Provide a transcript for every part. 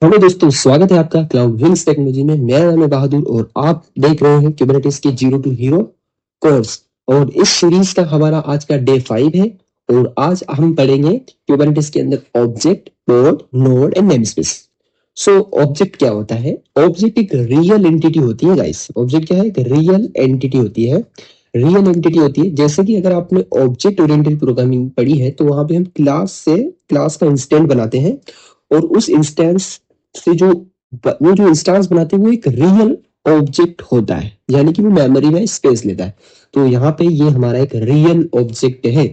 Hello दोस्तों, स्वागत है आपका क्लाउड विंग्स टेक्नोलॉजी में। मेरा नाम है बहादुर और आप देख रहे हैं क्यूबरनेटिस के जीरो टू हीरो कोर्स। और इस सीरीज का हमारा आज का डे 5 है। और आज हम पढ़ेंगे क्यूबरनेटिस के अंदर object, pod, node and namespace. So object क्या होता है? ऑब्जेक्ट एक रियल एंटिटी होती है गाइस। ऑब्जेक्ट क्या है? एक रियल एंटिटी होती है। रियल एंटिटी होती है, जैसे कि अगर आपने ऑब्जेक्ट ओरिएंटेड प्रोग्रामिंग पढ़ी है तो वहां पे हम क्लास का इंस्टेंट बनाते हैं। और उस इंस्टेंस से जो वो जो इंस्टांस बनाते हैं वो एक रियल ऑब्जेक्ट होता है, यानी कि वो मेमोरी में स्पेस लेता है। तो यहाँ पे ये हमारा एक रियल ऑब्जेक्ट है।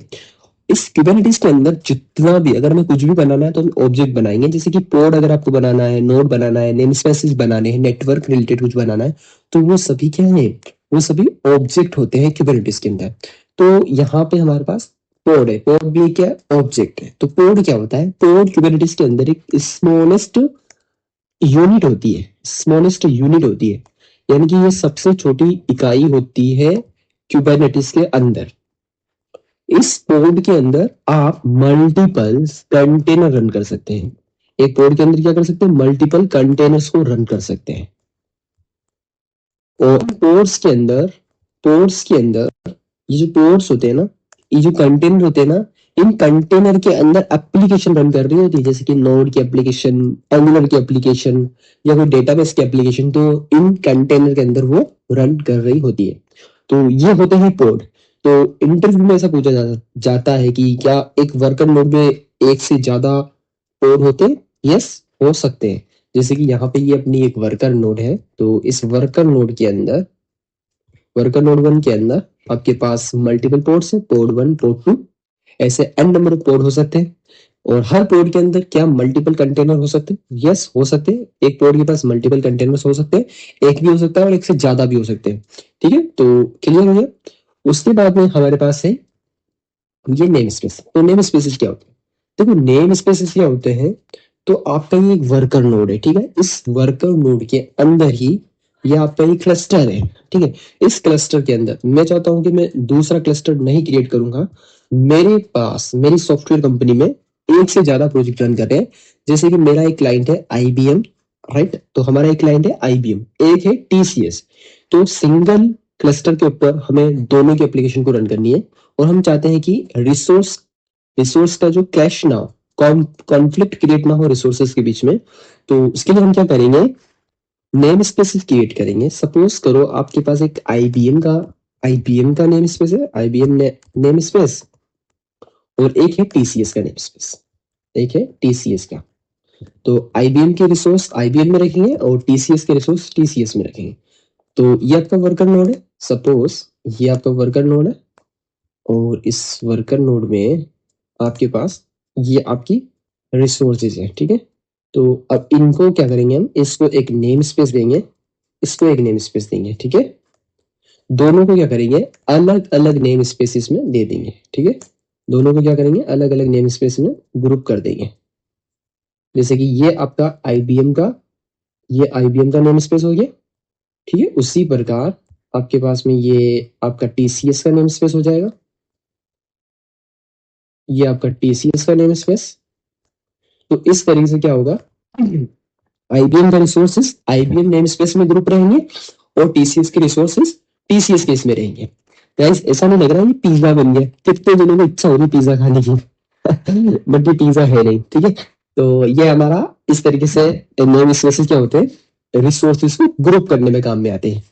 इस कुबरनेटिस के अंदर जितना भी, अगर हमें कुछ भी बनाना है तो हम ऑब्जेक्ट बनाएंगे। जैसे कि पोड अगर आपको बनाना है, नोड बनाना है, नेम स्पेसेस बनाने हैं, नेटवर्क रिलेटेड कुछ बनाना है, तो वो सभी क्या है? वो सभी ऑब्जेक्ट होते हैं कुबरनेटिस के अंदर। तो यहाँ पे हमारे पास पोड है। पोड भी क्या ऑब्जेक्ट है। तो पोड क्या होता है? पोड कुबरनेटिस के अंदर एक स्मॉलेस्ट यूनिट होती है। स्मॉलेस्ट यूनिट होती है, यानी कि ये सबसे छोटी इकाई होती है क्यूबरनेटिस के अंदर। इस पोड के अंदर आप मल्टीपल कंटेनर रन कर सकते हैं। एक पोड के अंदर क्या कर सकते हैं? मल्टीपल कंटेनर्स को रन कर सकते हैं। और पोड्स के अंदर ये जो पोड्स होते हैं ना, ये जो कंटेनर होते हैं ना, इन कंटेनर के अंदर एप्लीकेशन रन कर रही होती है। जैसे कि नोड की एप्लीकेशन, एंगुलर की एप्लीकेशन, या कोई डेटाबेस की एप्लीकेशन, तो इन कंटेनर के अंदर वो रन कर रही होती है। तो ये होते हैं पोड। तो इंटरव्यू में ऐसा पूछा जाता है कि क्या एक वर्कर नोड में एक से ज्यादा पोड होते हैं? यस, हो सकते हैं। जैसे कि यहाँ पे ये अपनी एक वर्कर नोड है, तो इस वर्कर नोड 1 के अंदर आपके पास मल्टीपल पोर्ट्स है, पोर्ट 1, पोर्ट 2, ऐसे एन नंबर ऑफ पोर्ट हो सकते हैं। और हर पोर्ट के अंदर क्या मल्टीपल कंटेनर हो सकते हैं? यस, हो सकते हैं। एक पोर्ट के पास मल्टीपल कंटेनर्स हो सकते हैं, एक भी हो सकता है और एक से ज्यादा भी हो सकते हैं। ठीक है, तो क्लियर हो गया। उसके बाद में हमारे पास है ये नेम स्पेस। तो नेम स्पेसेस क्या होते हैं? देखो, नेम स्पेसेस क्या होते हैं, तो आपका ये एक वर्कर नोड है। ठीक है, इस वर्कर नोड के अंदर ही ये आपका एक क्लस्टर है। ठीक है, इस क्लस्टर के अंदर मैं चाहता हूं कि मैं दूसरा क्लस्टर नहीं क्रिएट करूंगा। मेरे पास मेरी सॉफ्टवेयर कंपनी में एक से ज्यादा प्रोजेक्ट रन कर रहे हैं। जैसे कि मेरा एक क्लाइंट है आईबीएम, राइट? तो हमारा एक क्लाइंट है आईबीएम, एक है टीसीएस। तो सिंगल क्लस्टर के ऊपर हमें दोनों की एप्लीकेशन को रन करनी है। और हम चाहते हैं कि रिसोर्स का जो क्लैश ना हो, कॉन्फ्लिक्ट क्रिएट ना हो रिसोर्सेस के बीच में। तो उसके लिए हम क्या करेंगे? नेम स्पेस क्रिएट करेंगे। सपोज करो आपके पास एक आईबीएम का नेम स्पेस है, आईबीएम नेम स्पेस, और एक है टीसीएस का नेम स्पेस, एक है टीसीएस का। तो आईबीएम के रिसोर्स आईबीएम में रखेंगे और टीसीएस के रिसोर्स टीसीएस में रखेंगे। तो ये आपका वर्कर नोड है। सपोज ये आपका वर्कर नोड है, और इस वर्कर नोड में आपके पास ये आपकी रिसोर्सेज है। ठीक है, तो अब इनको क्या करेंगे? हम इसको एक नेम स्पेस देंगे, इसको एक नेम स्पेस देंगे। ठीक है, दोनों को क्या करेंगे? अलग अलग नेम स्पेसिस में दे देंगे। ठीक है, दोनों को क्या करेंगे? अलग अलग नेम स्पेस में ग्रुप कर देंगे। जैसे कि ये आईबीएम का नेम स्पेस हो गया। ठीक है, उसी प्रकार आपके पास में ये आपका टीसीएस का नेम स्पेस हो जाएगा। ये आपका टीसीएस का नेम स्पेस। तो इस तरीके से क्या होगा? आईबीएम का रिसोर्सेस आईबीएम नेम स्पेस में ग्रुप रहेंगे और टीसीएस के रिसोर्सेस टीसीएस केस में रहेंगे। गाइस, ऐसा नहीं लग रहा है ये पिज्जा बन गया? कितने दिनों में इच्छा हो रही पिज्जा खाने की बट ये पिज्जा है नहीं। ठीक है, तो ये हमारा इस तरीके से नेम स्पेसेस क्या होते हैं? रिसोर्सेस को ग्रुप करने में काम में आते हैं।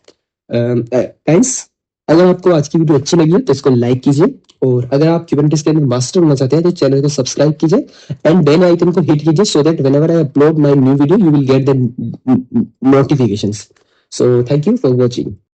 गाइस, अगर आपको आज की वीडियो अच्छी लगी है तो इसको लाइक कीजिए। और अगर आप क्यूबरनेटिस के अंदर मास्टर होना चाहते हैं तो चैनल को सब्सक्राइब कीजिए एंड बेल आइकन को हिट कीजिए, so that whenever I upload my new video you will get the notifications. So thank you for watching.